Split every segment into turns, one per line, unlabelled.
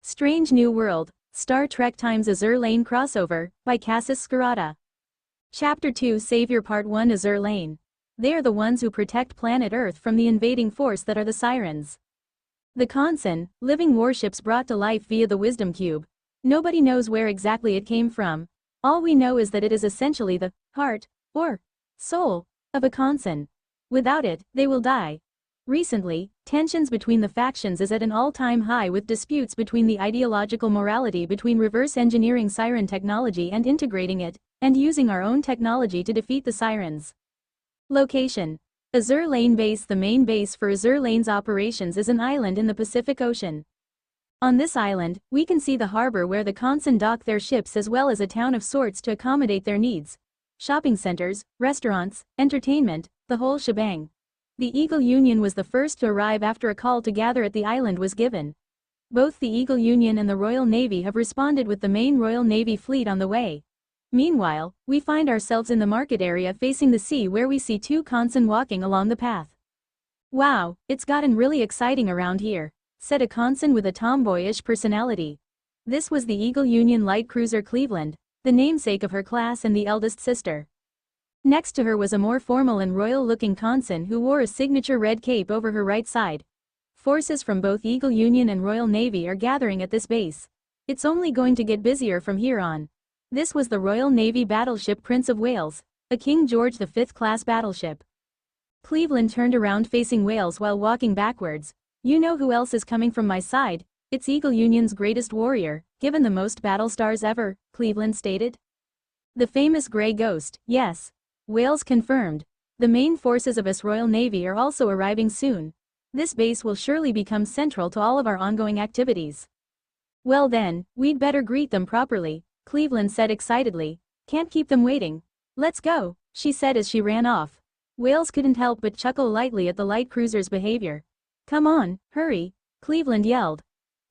Strange New World, Star Trek x Azur Lane crossover, by Cassus Skirata. Chapter 2 Savior Part 1 Azur Lane. They are the ones who protect planet Earth from the invading force that are the Sirens. The Consen, living warships brought to life via the Wisdom Cube. Nobody knows where exactly it came from. All we know is that it is essentially the heart, or soul, of a Consen. Without it, they will die. Recently, tensions between the factions is at an all-time high with disputes between the ideological morality between reverse engineering Siren technology and integrating it, and using our own technology to defeat the Sirens. Location: Azur Lane Base. The main base for Azur Lane's operations is an island in the Pacific Ocean. On this island, we can see the harbor where the Consen dock their ships as well as a town of sorts to accommodate their needs. Shopping centers, restaurants, entertainment, the whole shebang. The Eagle Union was the first to arrive after a call to gather at the island was given. Both the Eagle Union and the Royal Navy have responded with the main Royal Navy fleet on the way. Meanwhile, we find ourselves in the market area facing the sea where we see two Consen walking along the path. "Wow, it's gotten really exciting around here," said a Consen with a tomboyish personality. This was the Eagle Union light cruiser Cleveland, the namesake of her class and the eldest sister. Next to her was a more formal and royal-looking Consen who wore a signature red cape over her right side. Forces from both Eagle Union and Royal Navy are gathering at this base. It's only going to get busier from here on. This was the Royal Navy battleship Prince of Wales, a King George V class battleship. Cleveland turned around facing Wales while walking backwards. "You know who else is coming from my side? It's Eagle Union's greatest warrior, given the most battle stars ever," Cleveland stated. "The famous Grey Ghost, yes." Wales confirmed. "The main forces of US Royal Navy are also arriving soon. This base will surely become central to all of our ongoing activities." "Well then, we'd better greet them properly," Cleveland said excitedly. "Can't keep them waiting. Let's go," she said as she ran off. Wales couldn't help but chuckle lightly at the light cruiser's behavior. "Come on, hurry," Cleveland yelled.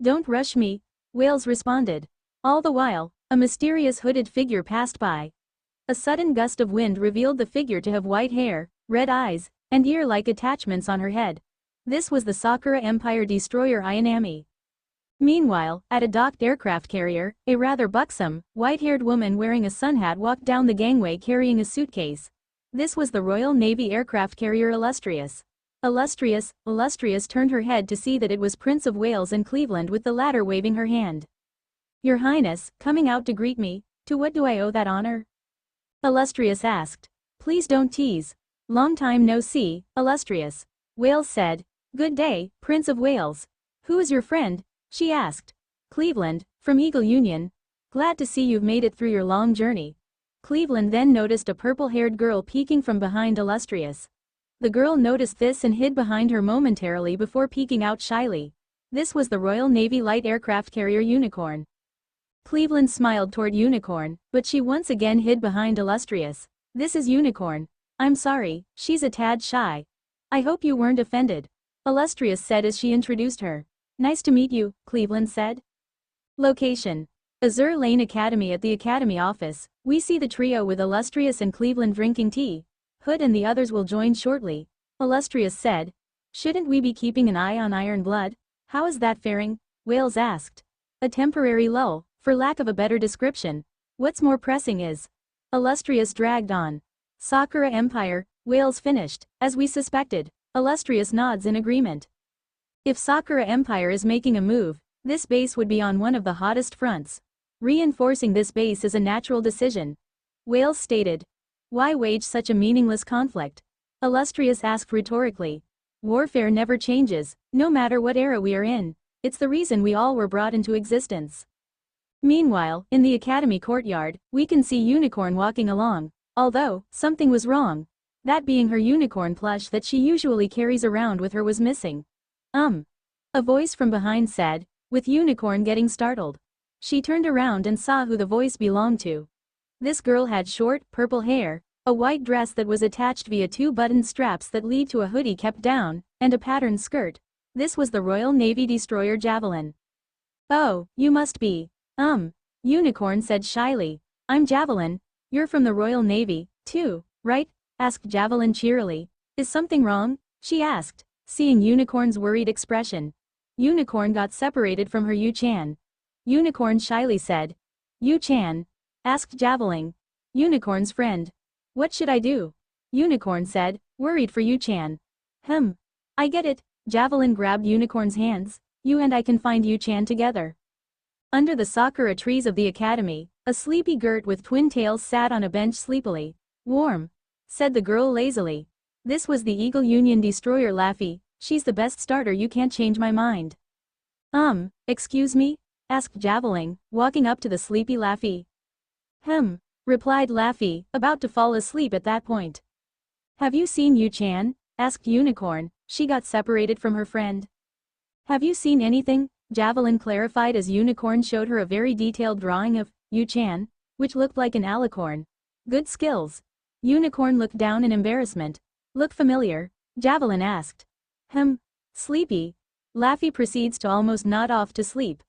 "Don't rush me," Wales responded. All the while, a mysterious hooded figure passed by. A sudden gust of wind revealed the figure to have white hair, red eyes, and ear-like attachments on her head. This was the Sakura Empire destroyer Ayanami. Meanwhile, at a docked aircraft carrier, a rather buxom, white-haired woman wearing a sun hat walked down the gangway carrying a suitcase. This was the Royal Navy aircraft carrier Illustrious. Illustrious turned her head to see that it was Prince of Wales and Cleveland with the latter waving her hand. "Your Highness, coming out to greet me, to what do I owe that honor?" Illustrious asked. "Please don't tease. Long time no see, Illustrious," Wales said. "Good day, Prince of Wales. Who is your friend?" she asked. "Cleveland, from Eagle Union. Glad to see you've made it through your long journey." Cleveland then noticed a purple-haired girl peeking from behind Illustrious. The girl noticed this and hid behind her momentarily before peeking out shyly. This was the Royal Navy light aircraft carrier Unicorn. Cleveland smiled toward Unicorn, but she once again hid behind Illustrious. "This is Unicorn. I'm sorry, she's a tad shy. I hope you weren't offended," Illustrious said as she introduced her. "Nice to meet you," Cleveland said. Location: Azur Lane Academy. At the Academy office, we see the trio with Illustrious and Cleveland drinking tea. "Hood and the others will join shortly," Illustrious said. "Shouldn't we be keeping an eye on Iron Blood? How is that faring?" Wales asked. "A temporary lull, for lack of a better description. What's more pressing is..." Illustrious dragged on. "Sakura Empire," Wales finished. "As we suspected." Illustrious nods in agreement. "If Sakura Empire is making a move, this base would be on one of the hottest fronts. Reinforcing this base is a natural decision," Wales stated. "Why wage such a meaningless conflict?" Illustrious asked rhetorically. "Warfare never changes, no matter what era we are in. It's the reason we all were brought into existence." Meanwhile, in the Academy courtyard, we can see Unicorn walking along, although, something was wrong. That being her unicorn plush that she usually carries around with her was missing. A voice from behind said, with Unicorn getting startled. She turned around and saw who the voice belonged to. This girl had short, purple hair, a white dress that was attached via two buttoned straps that lead to a hoodie kept down, and a patterned skirt. This was the Royal Navy destroyer Javelin. "Oh, you must be..." Unicorn said shyly. "I'm Javelin. You're from the Royal Navy, too, right?" asked Javelin cheerily. "Is something wrong?" she asked, seeing Unicorn's worried expression. Unicorn got separated from her Yu-chan. Unicorn shyly said. Yu-chan? Asked Javelin. Unicorn's friend. What should I do? Unicorn said, worried for Yu-chan. I get it. Javelin grabbed Unicorn's hands. You and I can find Yu-chan together. Under the sakura trees of the academy, a sleepy Gert with twin tails sat on a bench sleepily. Warm, said the girl lazily. This was the Eagle Union destroyer Laffy. She's the best starter, you can't change my mind. Excuse me? Asked Javelin, walking up to the sleepy Laffy. Replied Laffy, about to fall asleep at that point. Have you seen Yu-chan? Asked Unicorn. She got separated from her friend. Have you seen anything? Javelin clarified as Unicorn showed her a very detailed drawing of Yu-chan, which looked like an alicorn. Good skills. Unicorn looked down in embarrassment. Look familiar? Javelin asked. Sleepy. Laffy proceeds to almost nod off to sleep.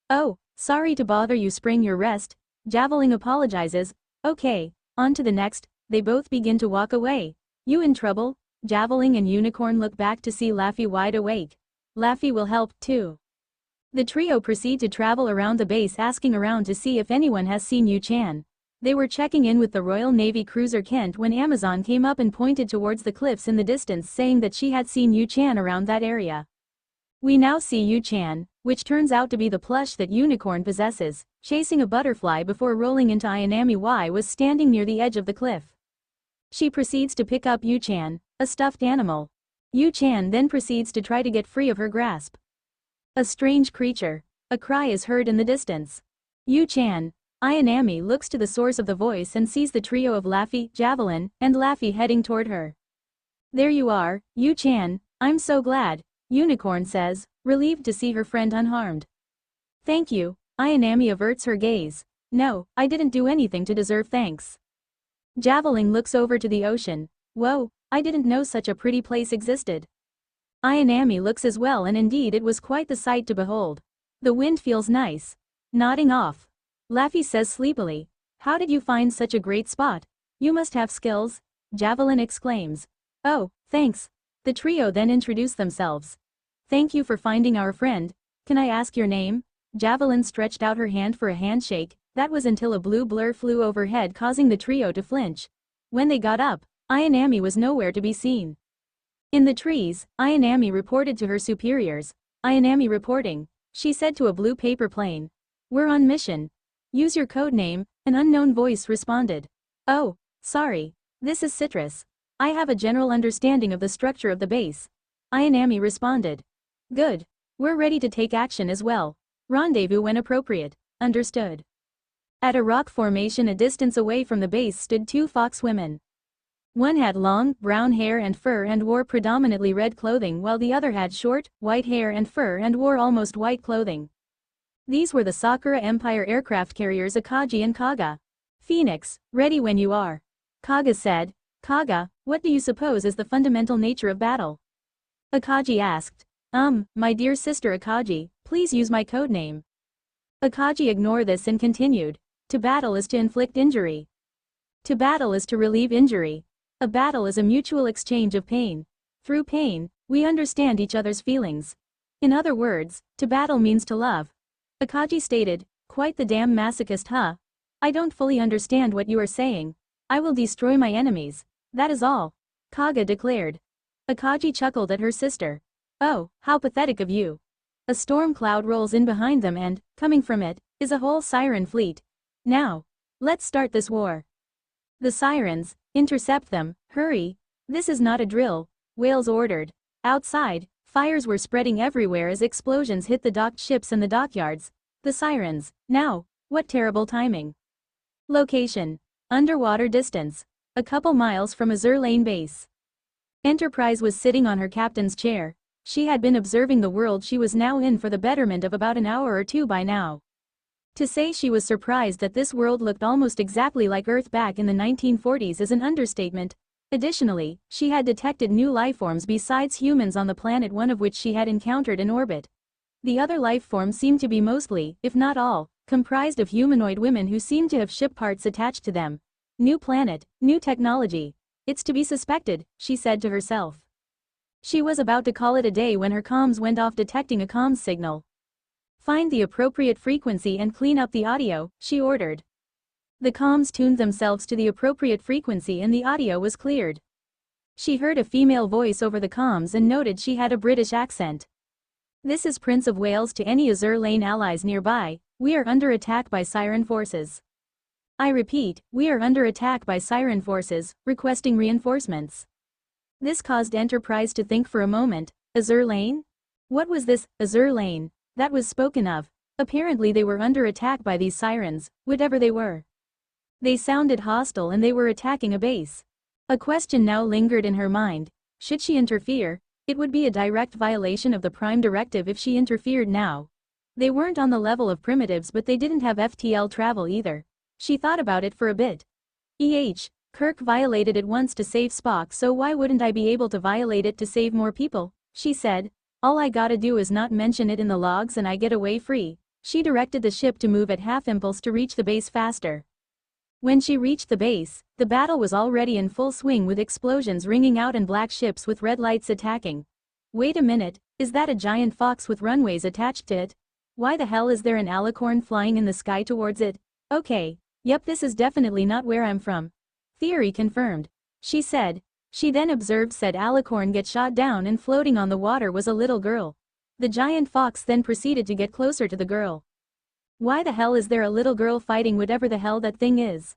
Oh, sorry to bother you, spring your rest. Javelin apologizes. Okay, on to the next. They both begin to walk away. You in trouble? Javelin and Unicorn look back to see Laffy wide awake. Laffy will help, too. The trio proceed to travel around the base asking around to see if anyone has seen Yu-chan. They were checking in with the Royal Navy cruiser Kent when Amazon came up and pointed towards the cliffs in the distance, saying that she had seen Yu-chan around that area. We now see Yu-chan, which turns out to be the plush that Unicorn possesses, chasing a butterfly before rolling into Ayanami Y was standing near the edge of the cliff. She proceeds to pick up Yu-chan, a stuffed animal. Yu-chan then proceeds to try to get free of her grasp. A strange creature. A cry is heard in the distance. Yu-chan. Ayanami looks to the source of the voice and sees the trio of Laffy, Javelin, and Laffy heading toward her. There you are, Yu-chan, I'm so glad, Unicorn says, relieved to see her friend unharmed. Thank you, Ayanami averts her gaze. No, I didn't do anything to deserve thanks. Javelin looks over to the ocean. Whoa, I didn't know such a pretty place existed. Ayanami looks as well, and indeed it was quite the sight to behold. The wind feels nice. Nodding off. Laffy says sleepily. How did you find such a great spot? You must have skills. Javelin exclaims. Oh, thanks. The trio then introduce themselves. Thank you for finding our friend. Can I ask your name? Javelin stretched out her hand for a handshake. That was until a blue blur flew overhead, causing the trio to flinch. When they got up, Ayanami was nowhere to be seen. In the trees, Ayanami reported to her superiors. Ayanami reporting. She said to a blue paper plane. We're on mission. Use your code name, an unknown voice responded. Oh, sorry. This is Citrus. I have a general understanding of the structure of the base. Ayanami responded. Good. We're ready to take action as well. Rendezvous when appropriate. Understood. At a rock formation a distance away from the base stood two fox women. One had long, brown hair and fur and wore predominantly red clothing, while the other had short, white hair and fur and wore almost white clothing. These were the Sakura Empire aircraft carriers Akagi and Kaga. Phoenix, ready when you are. Kaga said. Kaga, what do you suppose is the fundamental nature of battle? Akagi asked. My dear sister Akagi, please use my code name. Akagi ignored this and continued. To battle is to inflict injury. To battle is to relieve injury. A battle is a mutual exchange of pain. Through pain, we understand each other's feelings. In other words, to battle means to love. Akagi stated, quite the damn masochist, huh? I don't fully understand what you are saying. I will destroy my enemies. That is all. Kaga declared. Akagi chuckled at her sister. Oh, how pathetic of you. A storm cloud rolls in behind them and, coming from it, is a whole Siren fleet. Now, let's start this war. The Sirens, intercept them, hurry. This is not a drill, Wales ordered. Outside, fires were spreading everywhere as explosions hit the docked ships and the dockyards. The Sirens, now, what terrible timing. Location. Underwater distance. A couple miles from Azur Lane base. Enterprise was sitting on her captain's chair. She had been observing the world she was now in for the betterment of about an hour or two by now. To say she was surprised that this world looked almost exactly like Earth back in the 1940s is an understatement. Additionally, she had detected new lifeforms besides humans on the planet, one of which she had encountered in orbit. The other lifeforms seemed to be mostly, if not all, comprised of humanoid women who seemed to have ship parts attached to them. New planet, new technology. It's to be suspected, she said to herself. She was about to call it a day when her comms went off detecting a comms signal. Find the appropriate frequency and clean up the audio, she ordered. The comms tuned themselves to the appropriate frequency and the audio was cleared. She heard a female voice over the comms and noted she had a British accent. This is Prince of Wales to any Azur Lane allies nearby, we are under attack by Siren forces. I repeat, we are under attack by Siren forces, requesting reinforcements. This caused Enterprise to think for a moment, Azur Lane? What was this, Azur Lane, that was spoken of? Apparently they were under attack by these Sirens, whatever they were. They sounded hostile and they were attacking a base. A question now lingered in her mind, should she interfere? It would be a direct violation of the Prime Directive if she interfered now. They weren't on the level of primitives but they didn't have FTL travel either. She thought about it for a bit. Kirk violated it once to save Spock, so why wouldn't I be able to violate it to save more people, she said. All I gotta do is not mention it in the logs and I get away free. She directed the ship to move at half impulse to reach the base faster. When she reached the base, the battle was already in full swing with explosions ringing out and black ships with red lights attacking. Wait a minute, is that a giant fox with runways attached to it? Why the hell is there an alicorn flying in the sky towards it? Okay, yep, this is definitely not where I'm from. Theory confirmed, she said. She then observed said alicorn get shot down and floating on the water was a little girl. The giant fox then proceeded to get closer to the girl. Why the hell is there a little girl fighting whatever the hell that thing is?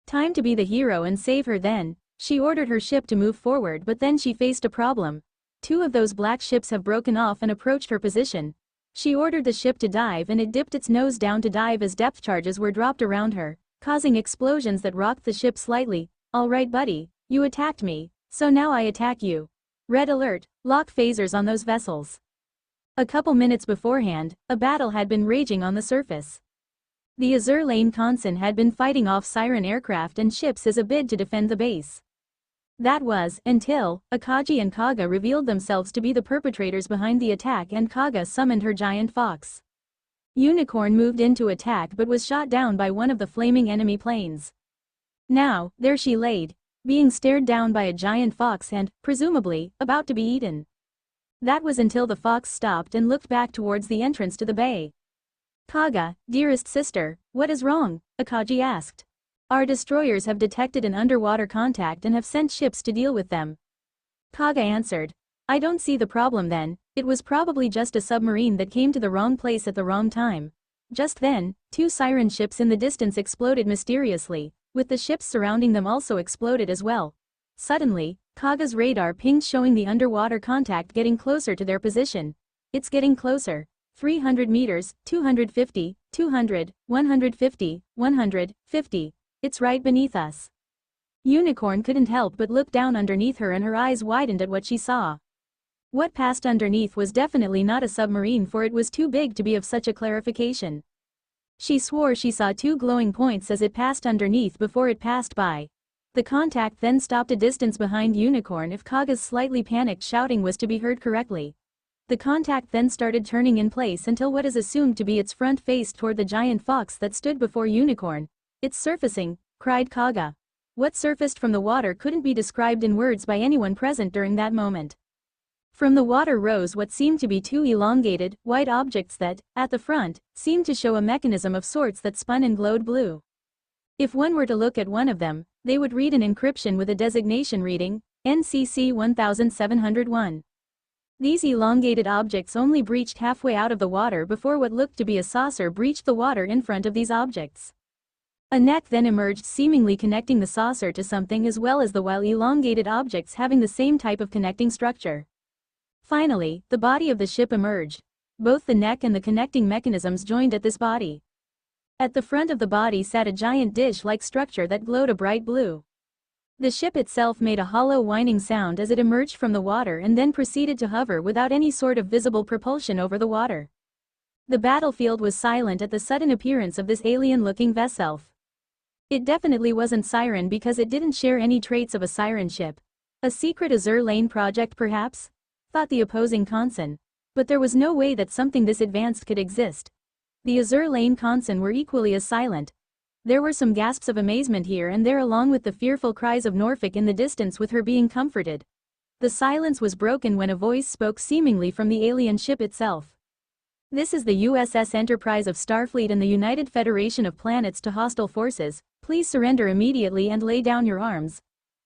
Time to be the hero and save her then. She ordered her ship to move forward but then she faced a problem. Two of those black ships have broken off and approached her position. She ordered the ship to dive and it dipped its nose down to dive as depth charges were dropped around her, causing explosions that rocked the ship slightly. Alright buddy, you attacked me, so now I attack you. Red alert, lock phasers on those vessels. A couple minutes beforehand, a battle had been raging on the surface. The Azur Lane Conson had been fighting off Siren aircraft and ships as a bid to defend the base. That was, until, Akagi and Kaga revealed themselves to be the perpetrators behind the attack and Kaga summoned her giant fox. Unicorn moved in to attack but was shot down by one of the flaming enemy planes. Now, there she laid, being stared down by a giant fox and, presumably, about to be eaten. That was until the fox stopped and looked back towards the entrance to the bay. Kaga, dearest sister, what is wrong? Akagi asked. Our destroyers have detected an underwater contact and have sent ships to deal with them. Kaga answered. I don't see the problem then, it was probably just a submarine that came to the wrong place at the wrong time. Just then, two Siren ships in the distance exploded mysteriously, with the ships surrounding them also exploded as well. Suddenly, Kaga's radar pinged showing the underwater contact getting closer to their position. It's getting closer. 300 meters, 250, 200, 150, 150. It's right beneath us. Unicorn couldn't help but look down underneath her and her eyes widened at what she saw. What passed underneath was definitely not a submarine for it was too big to be of such a clarification. She swore she saw two glowing points as it passed underneath before it passed by. The contact then stopped a distance behind Unicorn if Kaga's slightly panicked shouting was to be heard correctly. The contact then started turning in place until what is assumed to be its front faced toward the giant fox that stood before Unicorn. It's surfacing, cried Kaga. What surfaced from the water couldn't be described in words by anyone present during that moment. From the water rose what seemed to be two elongated, white objects that, at the front, seemed to show a mechanism of sorts that spun and glowed blue. If one were to look at one of them, they would read an encryption with a designation reading, NCC 1701. These elongated objects only breached halfway out of the water before what looked to be a saucer breached the water in front of these objects. A neck then emerged seemingly connecting the saucer to something as well as the while elongated objects having the same type of connecting structure. Finally, the body of the ship emerged. Both the neck and the connecting mechanisms joined at this body. At the front of the body sat a giant dish-like structure that glowed a bright blue. The ship itself made a hollow whining sound as it emerged from the water and then proceeded to hover without any sort of visible propulsion over the water. The battlefield was silent at the sudden appearance of this alien-looking vessel. It definitely wasn't Siren because it didn't share any traits of a Siren ship. A secret Azur Lane project perhaps? Thought the opposing Conson. But there was no way that something this advanced could exist. The Azur Lane Conson were equally as silent. There were some gasps of amazement here and there along with the fearful cries of Norfolk in the distance with her being comforted. The silence was broken when a voice spoke seemingly from the alien ship itself. This is the USS Enterprise of Starfleet and the United Federation of Planets to hostile forces. Please surrender immediately and lay down your arms.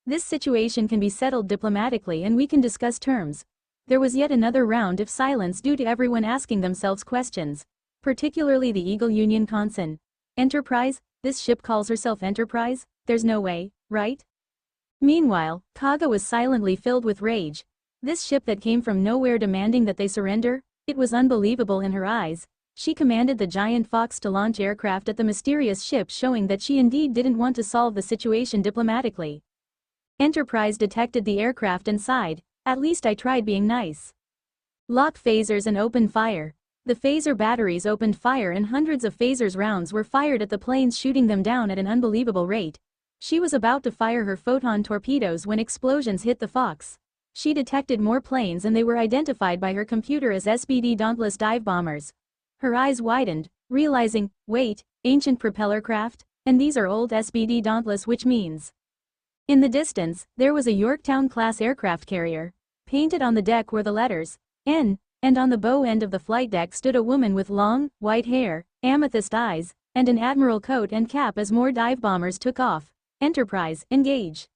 This situation can be settled diplomatically and we can discuss terms. There was yet another round of silence due to everyone asking themselves questions. Particularly the Eagle Union Conson. Enterprise? This ship calls herself Enterprise? There's no way, right? Meanwhile, Kaga was silently filled with rage. This ship that came from nowhere demanding that they surrender? It was unbelievable in her eyes. She commanded the giant Fox to launch aircraft at the mysterious ship, showing that she indeed didn't want to solve the situation diplomatically. Enterprise detected the aircraft and sighed, "At least I tried being nice." Lock phasers and open fire. The phaser batteries opened fire and hundreds of phasers rounds were fired at the planes, shooting them down at an unbelievable rate. She was about to fire her photon torpedoes when explosions hit the Fox. She detected more planes and they were identified by her computer as SBD Dauntless dive bombers. Her eyes widened, realizing, wait, ancient propeller craft, and these are old SBD Dauntless, which means. In the distance, there was a Yorktown-class aircraft carrier. Painted on the deck were the letters, N, and on the bow end of the flight deck stood a woman with long, white hair, amethyst eyes, and an admiral coat and cap as more dive bombers took off. Enterprise, engage.